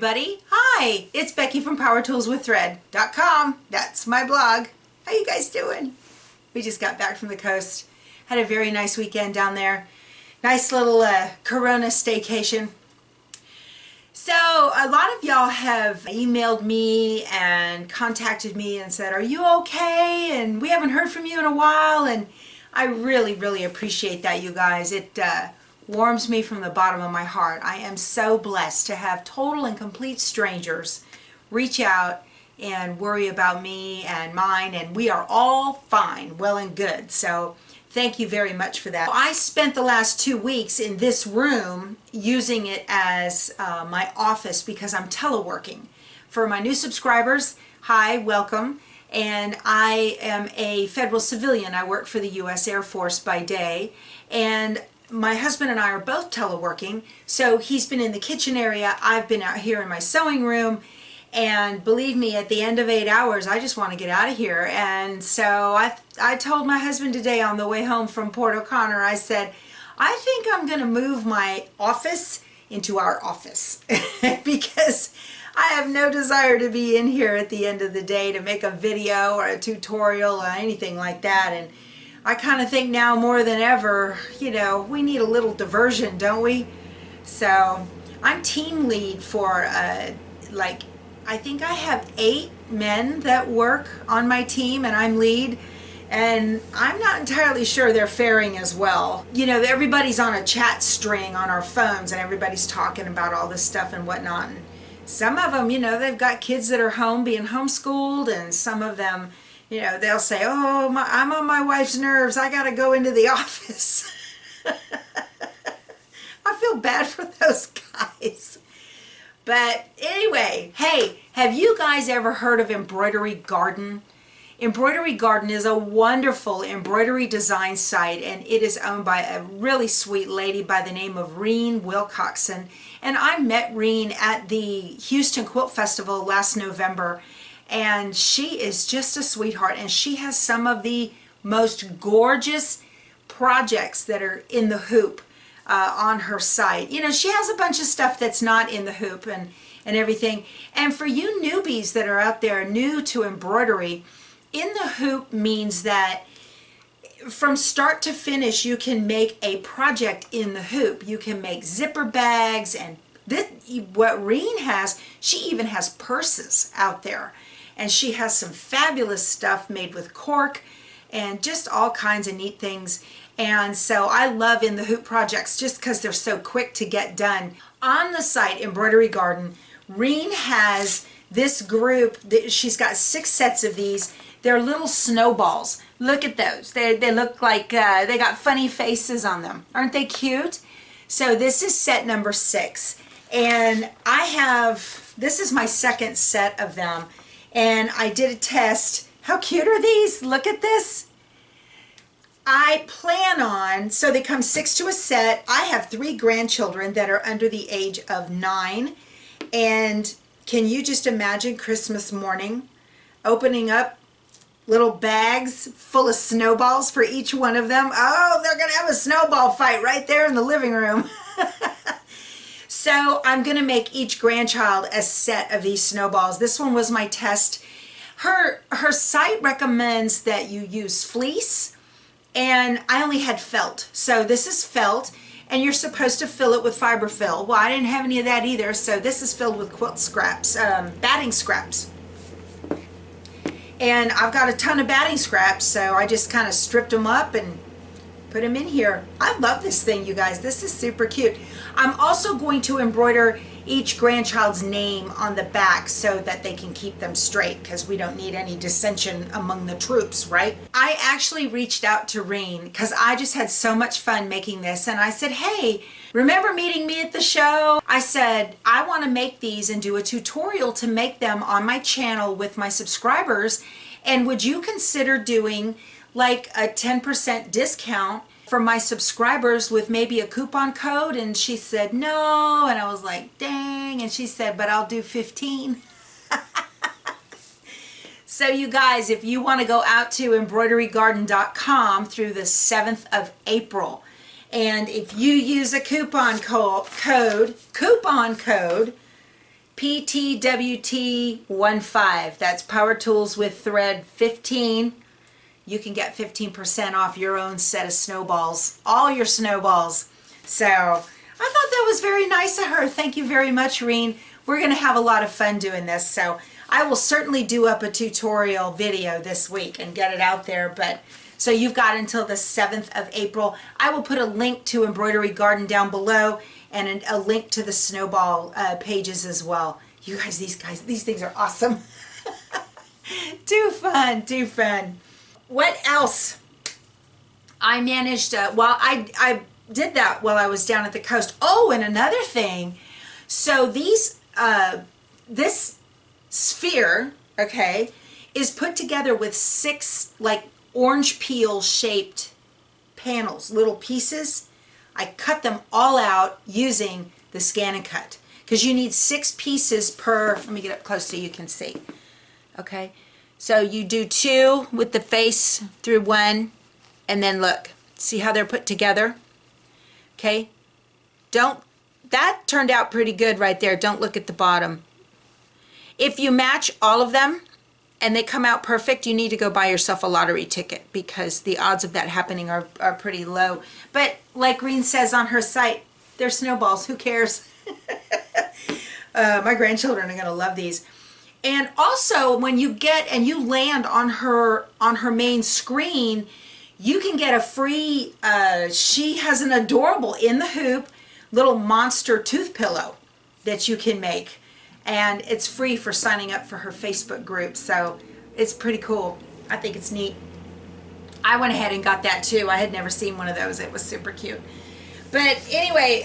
everybody. Hi, it's Becky from PowerToolsWithThread.com. That's my blog. How you guys doing? We just got back from the coast. Had a very nice weekend down there. Nice little Corona staycation. So a lot of y'all have emailed me and contacted me and said, are you okay? And we haven't heard from you in a while. And I really appreciate that, you guys. It warms me from the bottom of my heart. I am so blessed to have total and complete strangers reach out and worry about me and mine, and we are all fine, well and good. So thank you very much for that. I spent the last 2 weeks in this room using it as my office because I'm teleworking. For my new subscribers, hi, welcome. And I am a federal civilian. I work for the U.S. Air Force by day, and my husband and I are both teleworking, so he's been in the kitchen area, I've been out here in my sewing room, and believe me, at the end of 8 hours, I just want to get out of here. And so I told my husband today on the way home from Port O'Connor, I said, I think I'm going to move my office into our office because I have no desire to be in here at the end of the day to make a video or a tutorial or anything like that. And I kind of think now more than ever, you know, we need a little diversion, don't we? So I'm team lead for I think I have 8 men that work on my team, and I'm lead. And I'm not entirely sure they're faring as well. You know, everybody's on a chat string on our phones, and everybody's talking about all this stuff and whatnot. And some of them, you know, they've got kids that are home being homeschooled, and some of them, you know, they'll say, oh, I'm on my wife's nerves. I got to go into the office. I feel bad for those guys. But anyway, hey, have you guys ever heard of Embroidery Garden? Embroidery Garden is a wonderful embroidery design site, and it is owned by a really sweet lady by the name of Reen Wilcoxon. And I met Reen at the Houston Quilt Festival last November, and she is just a sweetheart, and she has some of the most gorgeous projects that are in the hoop on her site. You know, she has a bunch of stuff that's not in the hoop and everything. And for you newbies that are out there new to embroidery, in the hoop means that from start to finish you can make a project in the hoop. You can make zipper bags, and this, what Reen has, she even has purses out there. And she has some fabulous stuff made with cork and just all kinds of neat things. And so I love in the hoop projects just because they're so quick to get done. On the site, Embroidery Garden, Reen has this group, she's got 6 sets of these. They're little snowballs. Look at those. They look like they got funny faces on them. Aren't they cute? So this is set number 6. And this is my second set of them. And I did a test. How cute are these? Look at this. I plan on, so they come 6 to a set. I have 3 grandchildren that are under the age of 9. And can you just imagine Christmas morning opening up little bags full of snowballs for each one of them? Oh, they're going to have a snowball fight right there in the living room. So I'm going to make each grandchild a set of these snowballs. This one was my test. Her site recommends that you use fleece, and I only had felt. So this is felt, and you're supposed to fill it with fiberfill. Well, I didn't have any of that either, so this is filled with quilt scraps, batting scraps. And I've got a ton of batting scraps, so I just kind of stripped them up and put them in here. I love this thing, you guys. This is super cute. I'm also going to embroider each grandchild's name on the back so that they can keep them straight, because we don't need any dissension among the troops, right? I actually reached out to Reen because I just had so much fun making this, and I said, hey, remember meeting me at the show? I said, I want to make these and do a tutorial to make them on my channel with my subscribers, and would you consider doing like a 10% discount for my subscribers with maybe a coupon code? And she said no, and I was like, dang. And she said, but I'll do 15. So you guys, if you want to go out to embroiderygarden.com through the 7th of April, and if you use a coupon code PTWT15. That's Power Tools with Thread 15. You can get 15% off your own set of snowballs, all your snowballs. So I thought that was very nice of her. Thank you very much, Reen. We're going to have a lot of fun doing this. So I will certainly do up a tutorial video this week and get it out there. But so you've got until the 7th of April. I will put a link to Embroidery Garden down below and a link to the Snowball pages as well. You guys, these things are awesome. Too fun, too fun. What else? I managed, I did that while I was down at the coast. Oh, and another thing. So this sphere, okay, is put together with 6 like orange peel shaped panels, little pieces. I cut them all out using the Scan and Cut because you need 6 pieces per, let me get up close so you can see. Okay, so you do 2 with the face through 1, and then look, see how they're put together? Okay, that turned out pretty good right there. Don't look at the bottom. If you match all of them and they come out perfect, you need to go buy yourself a lottery ticket because the odds of that happening are pretty low. But like Reen says on her site, they're snowballs. Who cares? My grandchildren are going to love these. And also, when you get and you land on her main screen, you can get a free, she has an adorable in the hoop little monster tooth pillow that you can make. And it's free for signing up for her Facebook group. So it's pretty cool. I think it's neat. I went ahead and got that too. I had never seen one of those. It was super cute. But anyway,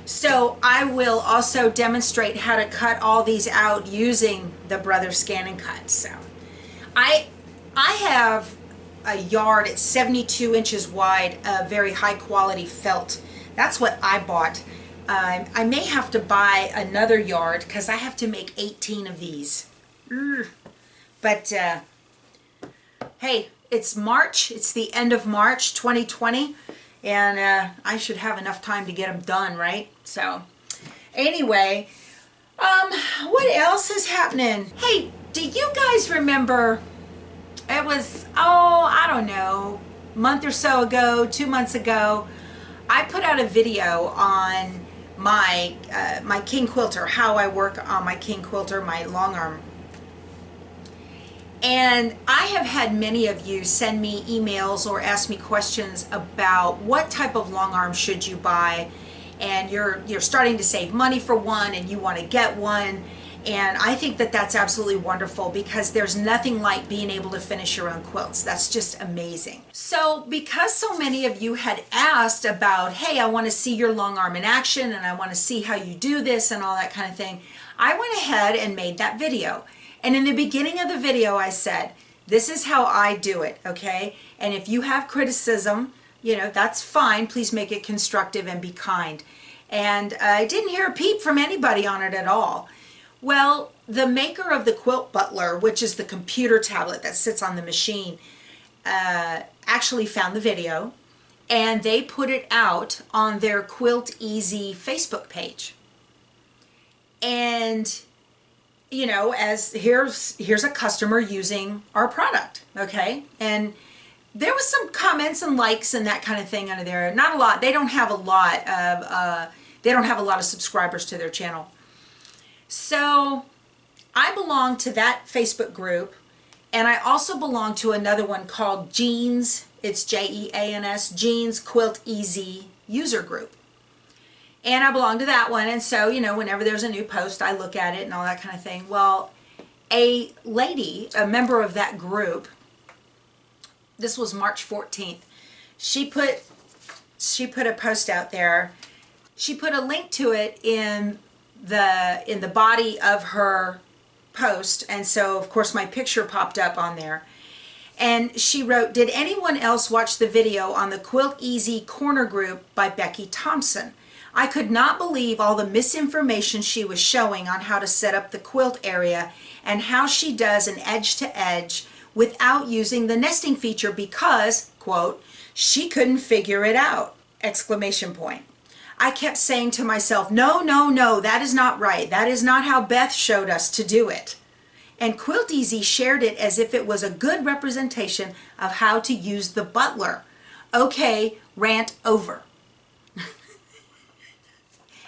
so I will also demonstrate how to cut all these out using the Brother Scan and Cut. So I have a yard, it's 72 inches wide, very high quality felt. That's what I bought. I may have to buy another yard because I have to make 18 of these. But hey, it's March. It's the end of March 2020. And I should have enough time to get them done, right? So anyway, what else is happening? Hey, do you guys remember, it was, I don't know, a month or so ago, 2 months ago, I put out a video on my my king quilter, how I work on my king quilter, my Longarm. And I have had many of you send me emails or ask me questions about what type of Longarm should you buy, and you're starting to save money for one and you want to get one. And I think that that's absolutely wonderful because there's nothing like being able to finish your own quilts. That's just amazing. So because so many of you had asked about, hey, I want to see your Longarm in action and I want to see how you do this and all that kind of thing, I went ahead and made that video. And in the beginning of the video, I said, this is how I do it, okay? And if you have criticism, you know, that's fine. Please make it constructive and be kind. And I didn't hear a peep from anybody on it at all. Well, the maker of the Quilt Butler, which is the computer tablet that sits on the machine, actually found the video and they put it out on their Quilt Easy Facebook page. And, you know, as here's a customer using our product, okay? And there was some comments and likes and that kind of thing under there. Not a lot. They don't have a lot of subscribers to their channel. So I belong to that Facebook group, and I also belong to another one called Jeans, it's Jeans, Jeans Quilt Easy user group. And I belong to that one, and so, you know, whenever there's a new post, I look at it and all that kind of thing. Well, a lady, a member of that group, this was March 14th, she put a post out there. She put a link to it in the body of her post, and so of course my picture popped up on there, and she wrote, did anyone else watch the video on the Quilt Easy Corner Group by Beth Thompson? I could not believe all the misinformation she was showing on how to set up the quilt area and how she does an edge to edge without using the nesting feature because, quote, she couldn't figure it out, exclamation point. I kept saying to myself, no, no, no, that is not right. That is not how Beth showed us to do it. And Quilt Easy shared it as if it was a good representation of how to use the butler. Okay, rant over.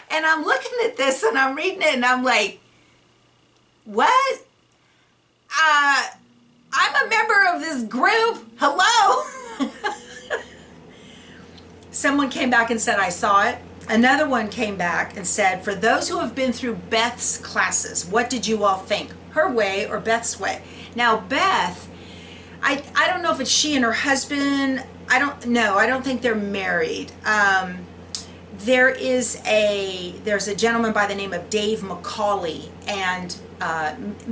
And I'm looking at this and I'm reading it and I'm like, what? I'm a member of this group. Hello? Someone came back and said, I saw it. Another one came back and said, for those who have been through Beth's classes, what did you all think? Her way or Beth's way? Now, Beth, I don't know if it's she and her husband. I don't know. I don't think they're married. There's a gentleman by the name of Dave McCauley, and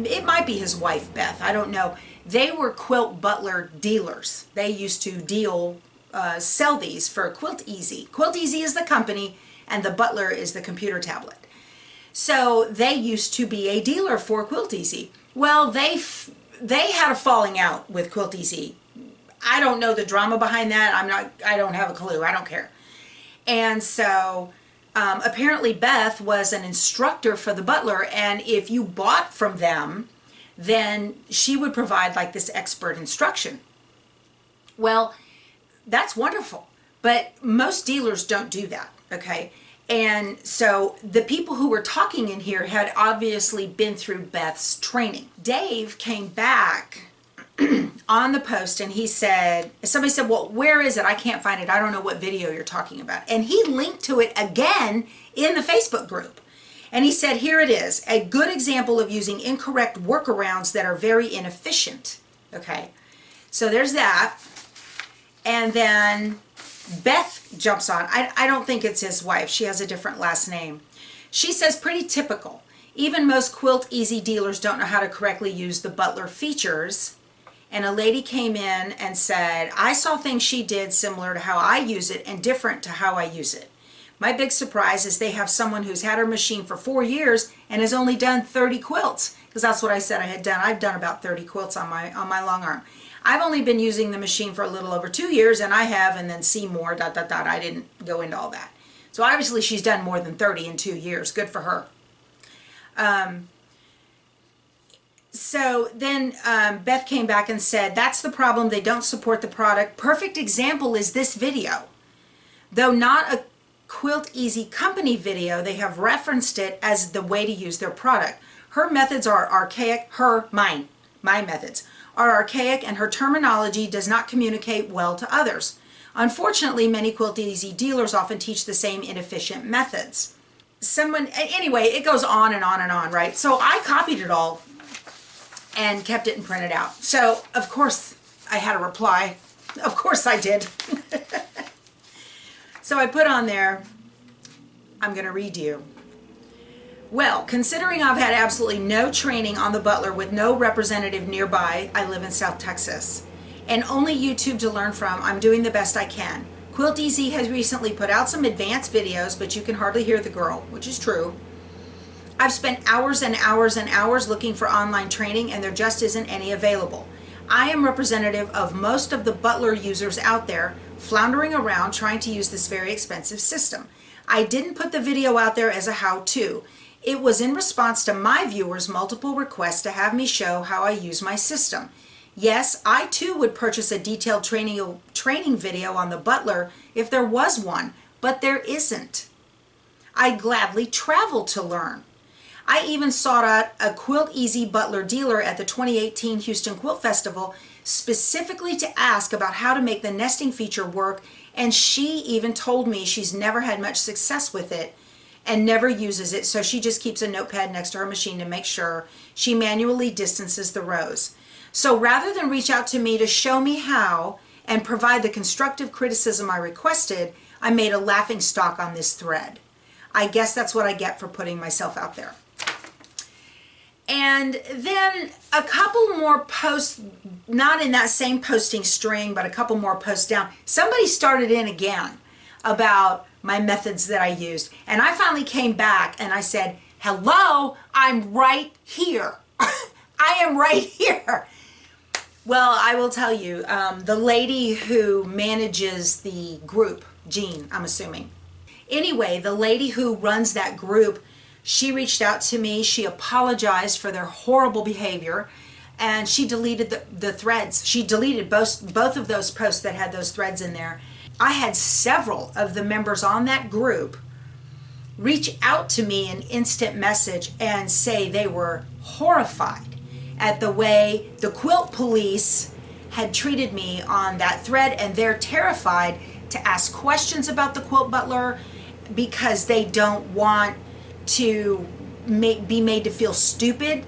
it might be his wife, Beth. I don't know. They were quilt butler dealers. They used to sell these for Quilt Easy. Quilt Easy is the company, and the butler is the computer tablet. So they used to be a dealer for Quilt Easy. Well, they had a falling out with Quilt Easy. I don't know the drama behind that. I don't have a clue. I don't care. And so apparently Beth was an instructor for the butler, and if you bought from them, then she would provide like this expert instruction. Well, that's wonderful, but most dealers don't do that, okay? And so the people who were talking in here had obviously been through Beth's training. Dave came back on the post and he said, somebody said, well, where is it? I can't find it. I don't know what video you're talking about. And he linked to it again in the Facebook group. And he said, here it is, a good example of using incorrect workarounds that are very inefficient. Okay, so there's that. And then Beth jumps on. I don't think it's his wife. She has a different last name. She says, pretty typical. Even most Quilt Easy dealers don't know how to correctly use the butler features. And a lady came in and said, I saw things she did similar to how I use it and different to how I use it. My big surprise is they have someone who's had her machine for 4 years and has only done 30 quilts. Because that's what I said I had done. I've done about 30 quilts on my Longarm. I've only been using the machine for a little over 2 years, and I have, and then see more, ... I didn't go into all that. So obviously she's done more than 30 in 2 years. Good for her. So then Beth came back and said, that's the problem. They don't support the product. Perfect example is this video. Though not a Quilt Easy company video, they have referenced it as the way to use their product. Her methods are archaic. My methods are archaic, and her terminology does not communicate well to others. Unfortunately, many Quilt Easy dealers often teach the same inefficient methods. Anyway, it goes on and on and on, right? So I copied it all and kept it and printed out. So, of course, I had a reply. Of course I did. So I put on there, I'm going to read you. Well, considering I've had absolutely no training on the butler with no representative nearby, I live in South Texas, and only YouTube to learn from, I'm doing the best I can. Quilt Easy has recently put out some advanced videos, but you can hardly hear the girl, which is true. I've spent hours and hours and hours looking for online training, and there just isn't any available. I am representative of most of the butler users out there, floundering around trying to use this very expensive system. I didn't put the video out there as a how-to. It was in response to my viewers' multiple requests to have me show how I use my system. Yes, I too would purchase a detailed training video on the butler if there was one, but there isn't. I'd gladly travel to learn. I even sought out a Quilt Easy butler dealer at the 2018 Houston Quilt Festival specifically to ask about how to make the nesting feature work, and she even told me she's never had much success with it and never uses it, so she just keeps a notepad next to her machine to make sure she manually distances the rows. So rather than reach out to me to show me how and provide the constructive criticism I requested, I made a laughingstock on this thread. I guess that's what I get for putting myself out there. And then a couple more posts, not in that same posting string, but a couple more posts down, somebody started in again about my methods that I used. And I finally came back and I said, hello, I'm right here. I am right here. Well, I will tell you, the lady who manages the group, Jean, I'm assuming, Anyway, the lady who runs that group, she reached out to me. She apologized for their horrible behavior, and she deleted the threads. She deleted both of those posts that had those threads in there. I had several of the members on that group reach out to me in instant message and say they were horrified at the way the quilt police had treated me on that thread, and they're terrified to ask questions about the quilt butler because they don't want to be made to feel stupid,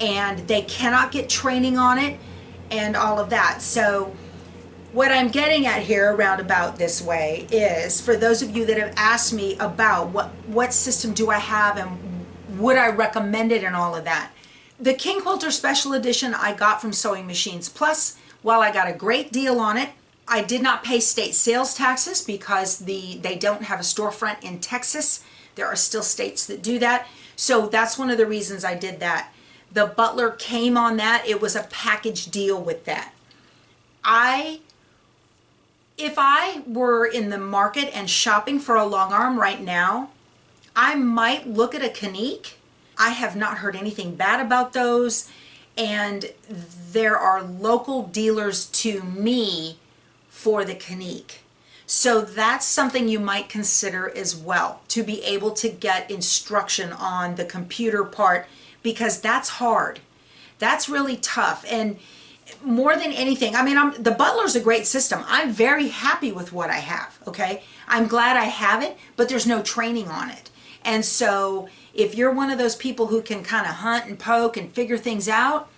and they cannot get training on it and all of that. So what I'm getting at here roundabout this way is, for those of you that have asked me about what system do I have and would I recommend it and all of that, the King Quilter Special Edition I got from Sewing Machines Plus. While I got a great deal on it, I did not pay state sales taxes because they don't have a storefront in Texas. There are still states that do that. So that's one of the reasons I did that. The butler came on that. It was a package deal with that. If I were in the market and shopping for a long arm right now, I might look at a Kanique. I have not heard anything bad about those, and there are local dealers to me for the Kanique. So that's something you might consider as well, to be able to get instruction on the computer part, because that's hard. That's really tough. And more than anything, I mean, the Butler's a great system. I'm very happy with what I have, okay? I'm glad I have it, but there's no training on it. And so if you're one of those people who can kind of hunt and poke and figure things out,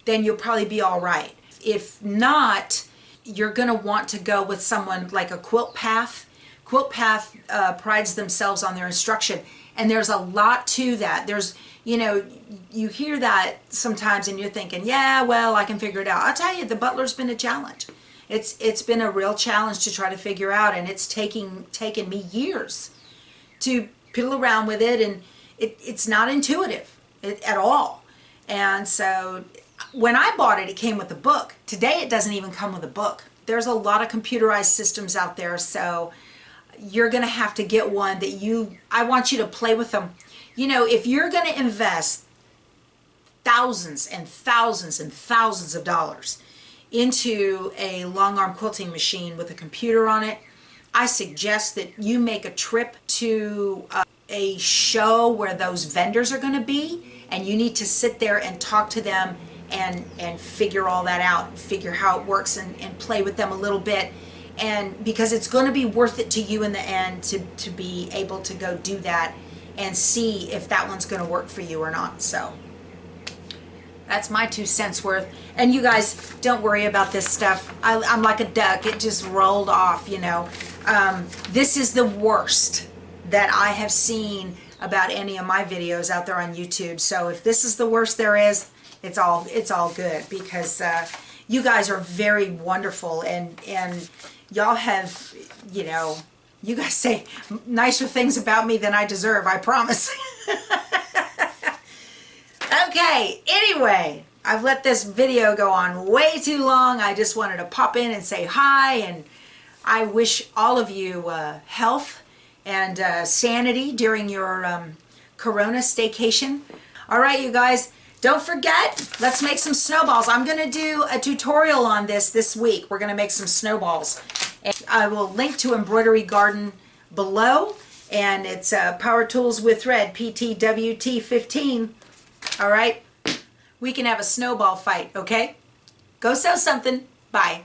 then you'll probably be all right. If not, you're going to want to go with someone like a Quilt Path. Quilt Path prides themselves on their instruction, and there's a lot to that. There's, you know, you hear that sometimes and you're thinking, yeah, well, I can figure it out. I'll tell you, the Butler's been a challenge. It's been a real challenge to try to figure out, and it's taken me years to piddle around with it, and it's not intuitive at all. And so when I bought it, it came with a book. Today it doesn't even come with a book. There's a lot of computerized systems out there, so you're going to have to get one that I want you to play with them. You know, if you're going to invest thousands and thousands and thousands of dollars into a long arm quilting machine with a computer on it, I suggest that you make a trip to a show where those vendors are going to be, and you need to sit there and talk to them and figure all that out, figure how it works, and play with them a little bit. And because it's going to be worth it to you in the end to be able to go do that and see if that one's going to work for you or not. So that's my 2 cents worth. And you guys, don't worry about this stuff. I'm like a duck. It just rolled off, you know. This is the worst that I have seen about any of my videos out there on YouTube. So if this is the worst there is, it's all good, because you guys are very wonderful, and y'all have, you know, you guys say nicer things about me than I deserve, I promise. Okay, anyway, I've let this video go on way too long. I just wanted to pop in and say hi, and I wish all of you health and sanity during your Corona staycation. All right, you guys, don't forget, let's make some snowballs. I'm going to do a tutorial on this week. We're going to make some snowballs. And I will link to Embroidery Garden below, and it's Power Tools with Thread, PTWT15. All right, we can have a snowball fight, okay? Go sew something. Bye.